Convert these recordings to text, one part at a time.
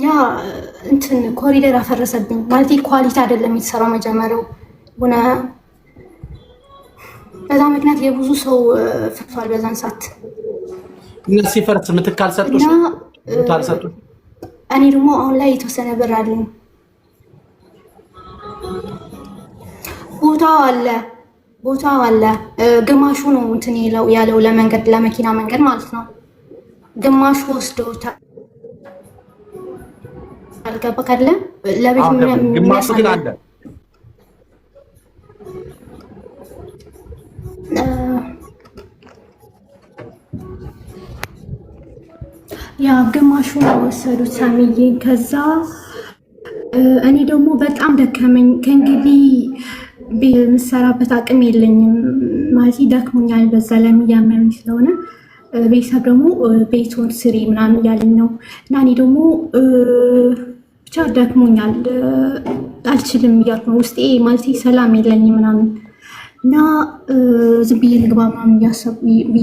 ያ እንትን ኮሪደር አፈረሰብኝ ማለት ኳሊቲ አይደለም የተሰራው መጀመሪያው ሆነ በዛ ምክንያት የብዙ ሰው ፍቷል በዛን ሰዓት እና ሲፈርስ ምትካል ሰጥቶሽ ታል ሰጥቶሽ እኔ ደግሞ አሁን ላይ የተወሰነ ብር አለኝ ቦታው አለ ግማሹ ነው እንትን ያለው ለመንገድ ለመኪና መንገድ ማለት ነው ግማሹ ወስደውታል አልገባ ካለ ለቤት ግማሹ ግን አለ ያ ግማሹ ወሰዱት ሳሚዬ ከዛ እኔ ደግሞ በጣም ደከመኝ ከእንግዲህ በምሰራበት አቅም የለኝም ማለት ደክሞኛል በዛ ላይ ያመመኝ ስለሆነ ቤተሰብ ደግሞ ቤቱን ስሪ ምናምን ያለኝ ነው እና እኔ ደግሞ ብቻ ደክሞኛል አልችልም እያልኩ ነው ውስጤ ማለት ሰላም የለኝም ምናምን እና ዝም ብዬ ልግባ ምናምን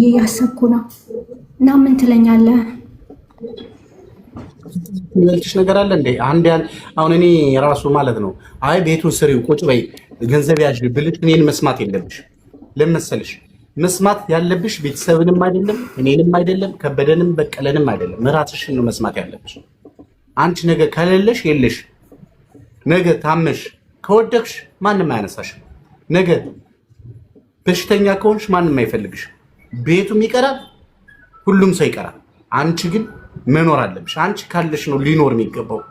እያሰብኩ ነው እና ምን ትለኛለህ ያልሽ ነገር አለ እንዴ አንድ አሁን እኔ ራሱ ማለት ነው አይ ቤቱን ስሪው ቁጭ በይ ገንዘብ ያዥ ብልሽ እኔን መስማት የለብሽ ለምሳሌሽ መስማት ያለብሽ ቤተሰብንም አይደለም እኔንም አይደለም ከበደንም በቀለንም አይደለም ራስሽን ነው መስማት ያለብሽ አንቺ ነገ ከሌለሽ የለሽ ነገ ታመሽ ከወደቅሽ ማንም አያነሳሽ ነገ በሽተኛ ከሆንሽ ማንም አይፈልግሽ ቤቱም ይቀራል ሁሉም ሰው ይቀራል አንቺ ግን መኖር አለብሽ አንቺ ካለሽ ነው ሊኖር የሚገባው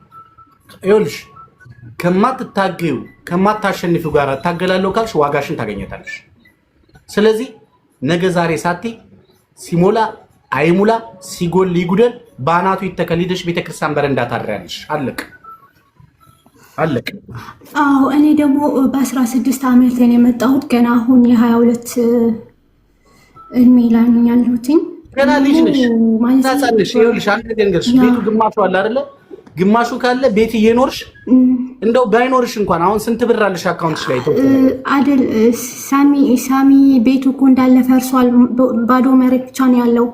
ይኸውልሽ ከማትታገዩ ከማታሸንፊው ጋር ታገላለሁ ካልሽ ዋጋሽን ታገኘታለሽ ስለዚህ ነገ ዛሬ ሳቲ ሲሞላ አይሙላ ሲጎል ይጉደል ባናቱ ይተከልልሽ ቤተክርስቲያን በረንዳ ታድሪያለሽ አለቅ አዎ እኔ ደግሞ በ16 ዓመት ላይ የመጣሁት ገና አሁን የ22 እድሜ ላይ ነኝ ያለሁት ገና ልጅ ነሽ ታሳለሽ ይኸውልሽ አንተ ደንገርሽ ቤቱ ግማሹ አለ አይደለ ግማሹ ካለ ቤት እየኖርሽ እንደው ባይኖርሽ እንኳን አሁን ስንት ብር አለሽ አካውንትሽ ላይ አይደል ሳሚ ቤቱ እኮ እንዳለ ፈርሷል ባዶ መሬት ብቻ ነው ያለው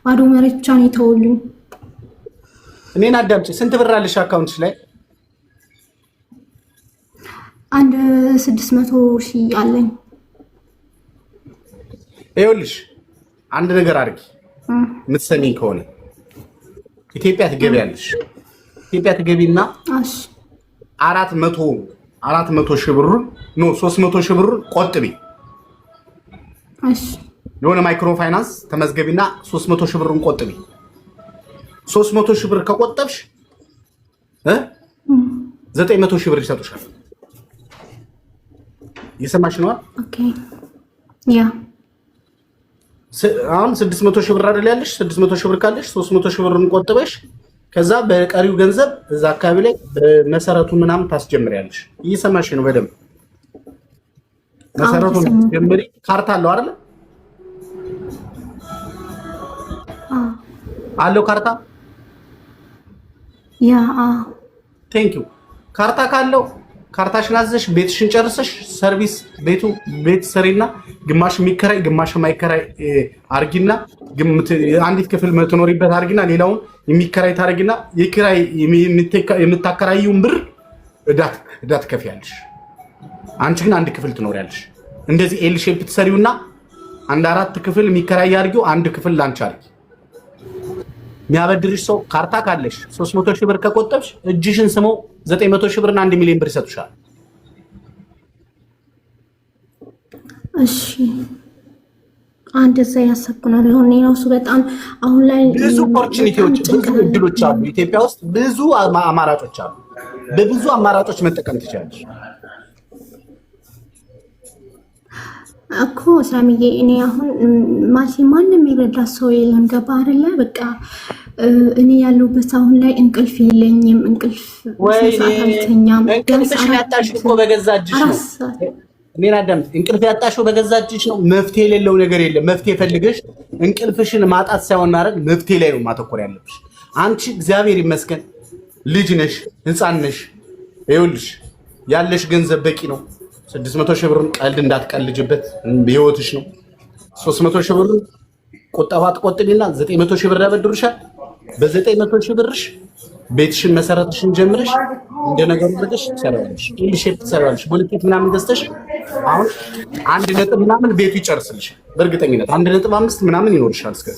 ባዶ መሬት ብቻ ነው የተወሉኝ እኔን አዳምጪ ስንት ብር አለሽ አካውንትሽ ላይ አንድ 600,000 አለኝ ይኸውልሽ አንድ ነገር አድርጊ ምትሰሚኝ ከሆነ ኢትዮጵያ ትገቢያለሽ ኢትዮጵያ ትገቢና 400 ሺህ ብር ነው 300 ሺህ ብር ቆጥቢ እሺ የሆነ ማይክሮ ፋይናንስ ተመዝገቢና 300 ሺህ ብርን ቆጥቢ 300 ሺህ ብር ከቆጠብሽ 900 ሺህ ብር ይሰጡሻል ይሰማሽ ነው ኦኬ ያ አሁን 600 ሺህ ብር አይደል ያለሽ 600 ሺህ ብር ካለሽ 300 ሺህ ብርን ቆጥበሽ ከዛ በቀሪው ገንዘብ እዛ አካባቢ ላይ በመሰረቱ ምናምን ታስጀምሪያለሽ እየሰማሽ ነው በደንብ መሰረቱን ጀምሪ ካርታ አለው አይደል አለው ካርታ ያ ቴንክ ዩ ካርታ ካለው ካርታሽን አዘሽ ቤትሽን ጨርሰሽ ሰርቪስ ቤት ሰሪና ግማሽ የሚከራይ ግማሽ የማይከራይ አርጊና አንዲት ክፍል የምትኖሪበት አርጊና ሌላውን የሚከራይ ታረጊና የኪራይ የምታከራዩን ብር እዳ ትከፍያለሽ አንቺ ግን አንድ ክፍል ትኖሪያለሽ እንደዚህ ኤል ሼፕ ትሰሪውና አንድ 4 ክፍል የሚከራይ አርጊው አንድ ክፍል ላንቺ አርጊ የሚያበድርሽ ሰው ካርታ ካለሽ 300 ሺህ ብር ከቆጠብሽ እጅሽን ስመው 900 ሺህ ብርና 1 ሚሊዮን ብር ይሰጡሻል እሺ አንድ ዘይ ያሰብኩናል አሁን እሱ በጣም አሁን ላይ ብዙ ኦፖርቹኒቲዎች ብዙ እድሎች አሉ ኢትዮጵያ ውስጥ ብዙ አማራጮች አሉ በብዙ አማራጮች መጠቀም ትችላለሽ እኮ ሳሚዬ እኔ አሁን ማንም ይረዳ ሰው የለም ገባ አይደለ በቃ እኔ ያለሁበት አሁን ላይ እንቅልፍ የለኝም እንቅልፍ ሰዓት አልተኛም እንቅልፍሽ ያጣሽው እኮ በገዛ እጅሽ ነው እኔን አዳምጥ እንቅልፍ ያጣሽው በገዛ እጅሽ ነው መፍትሄ የሌለው ነገር የለም መፍትሄ ፈልገሽ እንቅልፍሽን ማጣት ሳይሆን ማድረግ መፍትሄ ላይ ነው ማተኮር ያለብሽ አንቺ እግዚአብሔር ይመስገን ልጅ ነሽ ህፃን ነሽ ይኸውልሽ ያለሽ ገንዘብ በቂ ነው 600 ሺህ ብር ቀልድ እንዳትቀልጅበት በህይወትሽ ነው 300 ሺህ ብር ቁጠባ ትቆጥቢና 900 ሺህ ብር ያበድሩሻል። በ900 ሺህ ብርሽ ቤትሽን መሰረትሽን ጀምረሽ እንደነገሩ ልጅሽ ትሰራለሽ። ኢል ሼፕ ትሰራለሽ። ቦልኬት ምናምን ገዝተሽ አሁን 1 ምናምን ቤቱ ይጨርስልሽ በእርግጠኝነት 1.5 ምናምን ይኖርሻል እስከ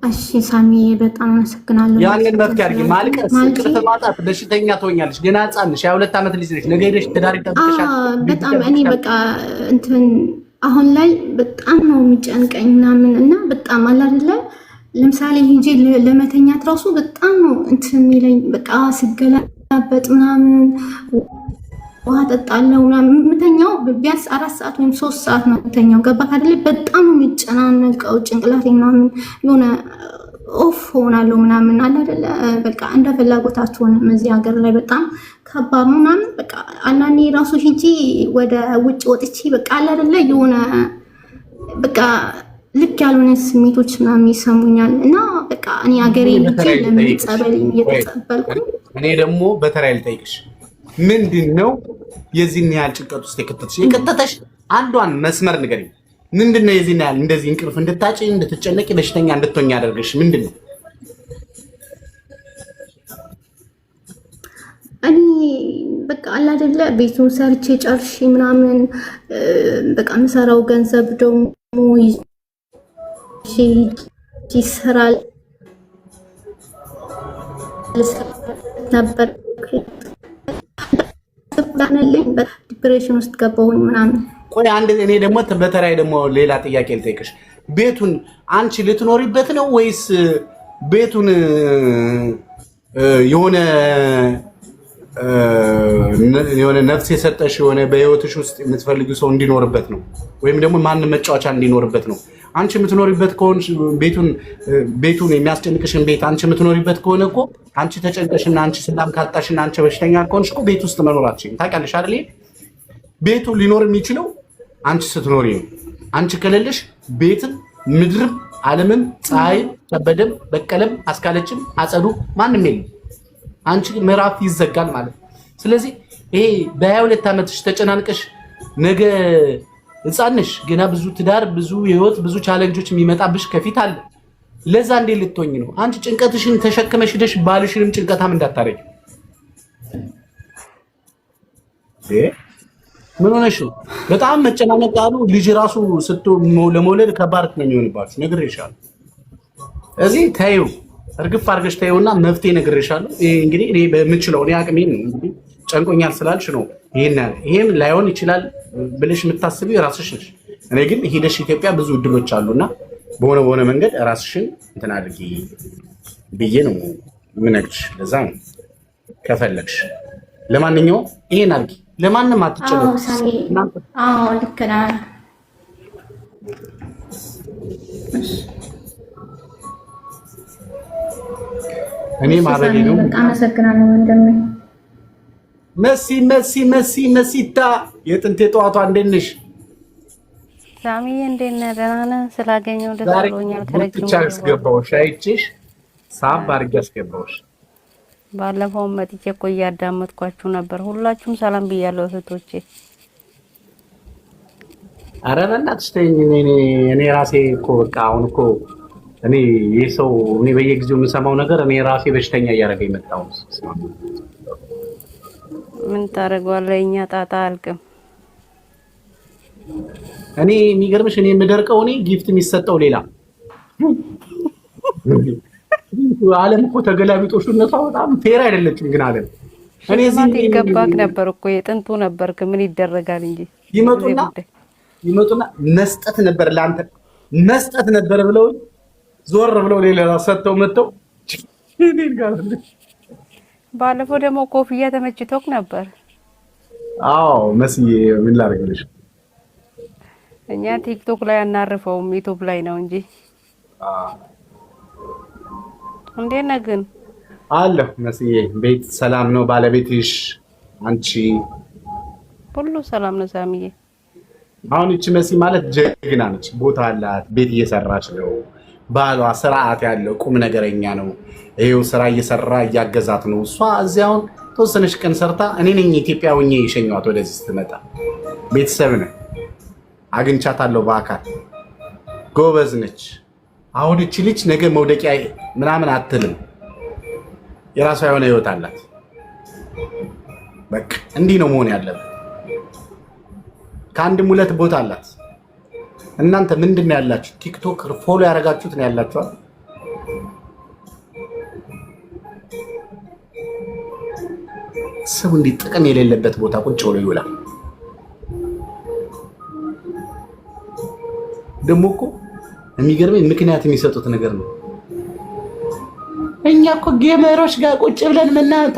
እሺ ሳሚ በጣም አመሰግናለሁ። ያንን መፍትሄ አድርጊ። ማልቀስ እንቅልፍ ማጣት በሽተኛ ትሆኛለሽ። ገና ህፃን ነሽ፣ 22 ዓመት ልጅ ነሽ። ነገ ሄደሽ ትዳር ይጠብቅሻል። በጣም እኔ በቃ እንትን አሁን ላይ በጣም ነው የሚጨንቀኝ ምናምን እና በጣም አላደለ ለምሳሌ ሂጂ ለመተኛት ራሱ በጣም ነው እንትን የሚለኝ በቃ ስገላበጥ ምናምን ውሃ ጠጣለሁ ምናምን የምተኛው ቢያንስ 4 ሰዓት ወይም 3 ሰዓት ነው የምተኛው። ገባክ አይደለ? በጣም ነው የሚጨናነቀው ጭንቅላቴ ምናምን የሆነ ኦፍ ሆናለሁ ምናምን አለ አይደለ? በቃ እንደ ፍላጎታችሁ ሆነ። እዚህ ሀገር ላይ በጣም ከባድ ነው ምናምን በቃ አንዳንዴ ራሱ ሂጂ ወደ ውጭ ወጥቼ በቃ አለ አይደለ? የሆነ በቃ ልክ ያልሆነ ስሜቶች ምናምን ይሰሙኛል እና በቃ እኔ ሀገሬ ልጅ ለምን ጸበል እየተጸበልኩ እኔ ደግሞ በተራይ ልጠይቅሽ ምንድን ነው የዚህን ያህል ጭንቀት ውስጥ የከተተሽ? አንዷን መስመር ንገሪኝ። ምንድን ነው የዚህን ያህል እንደዚህ እንቅልፍ እንድታጪ እንድትጨነቂ በሽተኛ እንድትሆኝ ያደርግሽ ምንድን ነው? እኔ በቃ አለ አይደለ ቤቱን ሰርቼ ጨርሼ ምናምን በቃ የምሰራው ገንዘብ ደግሞ ይሰራል ነበር ዲፕሬሽን ውስጥ ገባሁኝ ምናምን። ቆይ አንድ እኔ ደግሞ በተራይ ደግሞ ሌላ ጥያቄ ልጠይቅሽ። ቤቱን አንቺ ልትኖሪበት ነው ወይስ ቤቱን የሆነ ነፍስ የሰጠሽ የሆነ በህይወትሽ ውስጥ የምትፈልጊው ሰው እንዲኖርበት ነው ወይም ደግሞ ማንም መጫወቻ እንዲኖርበት ነው? አንቺ የምትኖሪበት ከሆነ ቤቱን የሚያስጨንቅሽን ቤት አንቺ የምትኖሪበት ከሆነ እኮ አንቺ ተጨንቀሽና አንቺ ሰላም ካጣሽና አንቺ በሽተኛ ከሆንሽ እኮ ቤት ውስጥ መኖራችን ታውቂያለሽ አይደል? ቤቱ ሊኖር የሚችለው አንቺ ስትኖሪ ነው። አንቺ ከሌለሽ ቤትም ምድርም ዓለምም ፀሐይም ከበደም በቀለም አስካለችም አጸዱ ማንም የለም። አንቺ ምዕራፍ ይዘጋል ማለት ነው። ስለዚህ ይሄ በ22 ዓመትሽ ተጨናንቀሽ ነገ ህፃን ነሽ ገና ብዙ ትዳር ብዙ ህይወት ብዙ ቻሌንጆች የሚመጣብሽ ከፊት አለ። ለዛ እንዴ ልትሆኝ ነው? አንቺ ጭንቀትሽን ተሸክመሽ ሄደሽ ባልሽንም ጭንቀታም እንዳታረጊ። ምን ሆነሽ? በጣም መጨናነቅ አሉ ልጅ ራሱ ለመውለድ ከባድ ነው የሚሆንባችሁ። ነግሬሻለሁ። እዚህ ታዩ እርግፍ አድርገሽ ታዩና መፍትሄ ነግሬሻለሁ። እንግዲህ እኔ በምችለው እኔ አቅሜን ነው እንግዲህ ጨንቆኛል ስላልሽ ነው ይሄም ላይሆን ይችላል ብለሽ የምታስቢው የራስሽ ነሽ። እኔ ግን ሄደሽ ኢትዮጵያ ብዙ እድሎች አሉና በሆነ መንገድ ራስሽን እንትን አድርጊ ብዬ ነው የምነግርሽ። ለዛ ነው ከፈለግሽ። ለማንኛውም ይሄን አድርጊ። ለማንም አትጨነቂ። አዎ ልክ ነህ። እኔ ማረግ ነው። በጣም አመሰግናለሁ ወንድሜ። መሲታ የጥንት የጠዋቷ እንዴት ነሽ? ሳሚዬ እንዴት ነህ? ደህና ነህ? ስላገኘሁ ደስ ብሎኛል። ከረጅም ብቻ አስገባሁሽ፣ አይቼሽ ሳብ አድርጌ አስገባሁሽ። ባለፈው መጥቼ እኮ እያዳመጥኳችሁ ነበር። ሁላችሁም ሰላም ብያለሁ እህቶቼ። ኧረ በእናትሽ ተይኝ። እኔ ራሴ እኮ በቃ አሁን እኮ እኔ ይህ ሰው እኔ በየጊዜው የምሰማው ነገር እኔ ራሴ በሽተኛ እያደረገኝ መጣሁ። ምን ታደርገዋለህ? እኛ ጣጣ አልቅም። እኔ የሚገርምሽ እኔ የምደርቀው እኔ ጊፍት የሚሰጠው ሌላ ዓለም እኮ ተገላቢጦሽነቷ በጣም ፌር አይደለችም። ግን ዓለም እኔ እዚህ ይገባክ ነበር እኮ የጥንቱ ነበርክ። ምን ይደረጋል እንጂ ይመጡና መስጠት ነበር ለአንተ መስጠት ነበር ብለው ዞር ብለው ሌላ ሰጥተው መጥተው ባለፈው ደግሞ ኮፍያ ተመችቶክ ነበር። አዎ መስዬ ምን ላደርግልሽ? እኛ ቲክቶክ ላይ አናርፈውም ዩቲዩብ ላይ ነው እንጂ። እንዴት ነህ ግን? አለሁ መስዬ። ቤት ሰላም ነው? ባለቤትሽ አንቺ ሁሉ ሰላም ነው ሳሚዬ? አሁን እቺ መሲ ማለት ጀግና ነች። ቦታ አላት፣ ቤት እየሰራች ነው። ባሏ ስርዓት ያለው ቁም ነገረኛ ነው። ይሄው ስራ እየሰራ እያገዛት ነው። እሷ እዚያውን ተወሰነች ቀን ሰርታ እኔ ነኝ ኢትዮጵያ ሆኜ የሸኘኋት ወደዚህ ስትመጣ። ቤተሰብ ነው አግኝቻታለሁ በአካል ጎበዝ ነች። አሁን እቺ ልጅ ነገ መውደቂያ ምናምን አትልም። የራሷ የሆነ ህይወት አላት። በቃ እንዲህ ነው መሆን ያለበት። ከአንድም ሁለት ቦታ አላት። እናንተ ምንድን ነው ያላችሁ? ቲክቶክ ፎሎ ያደረጋችሁት ነው ያላችሁ። ሰው እንዲህ ጥቅም የሌለበት ቦታ ቁጭ ብሎ ይውላል። ደግሞ እኮ የሚገርመኝ ምክንያት የሚሰጡት ነገር ነው። እኛ እኮ ጌመሮች ጋር ቁጭ ብለን ምናምን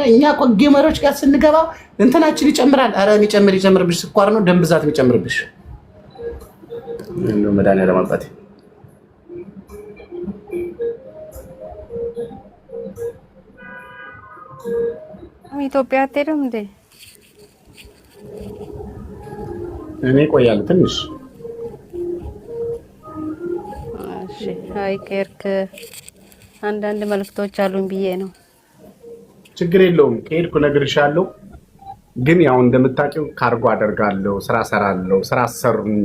እኛ እኮ ጌመሮች ጋር ስንገባ እንትናችን ይጨምራል። ኧረ ይጨምርብሽ፣ ስኳር ነው ደም ብዛት የሚጨምርብሽ። እንደው መድኃኒዓለም አባቴ ኢትዮጵያ አትሄድም እንዴ? እኔ እቆያለሁ ትንሽ። እሺ አይ ከሄድክ አንዳንድ መልዕክቶች አሉኝ ብዬ ነው። ችግር የለውም ከሄድኩ እነግርሻለሁ። ግን ያው እንደምታውቂው ካርጎ አደርጋለሁ፣ ስራ እሰራለሁ። ስራ አሰሩኝ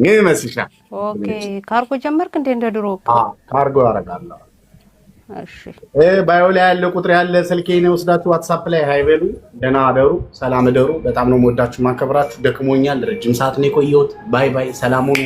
ይመስልሻል? ኦኬ ካርጎ ጀመርክ እንዴ? እንደ ድሮ ካርጎ አደርጋለሁ። እሺ ባዮ ላይ ያለ ቁጥር ያለ ስልኬን ወስዳችሁ ዋትስአፕ ላይ ሃይ በሉ። ደህና አደሩ፣ ሰላም እደሩ። በጣም ነው የምወዳችሁ ማከብራችሁ። ደክሞኛል፣ ረጅም ሰዓት ነው የቆየሁት። ባይ ባይ፣ ሰላም ሁኑ።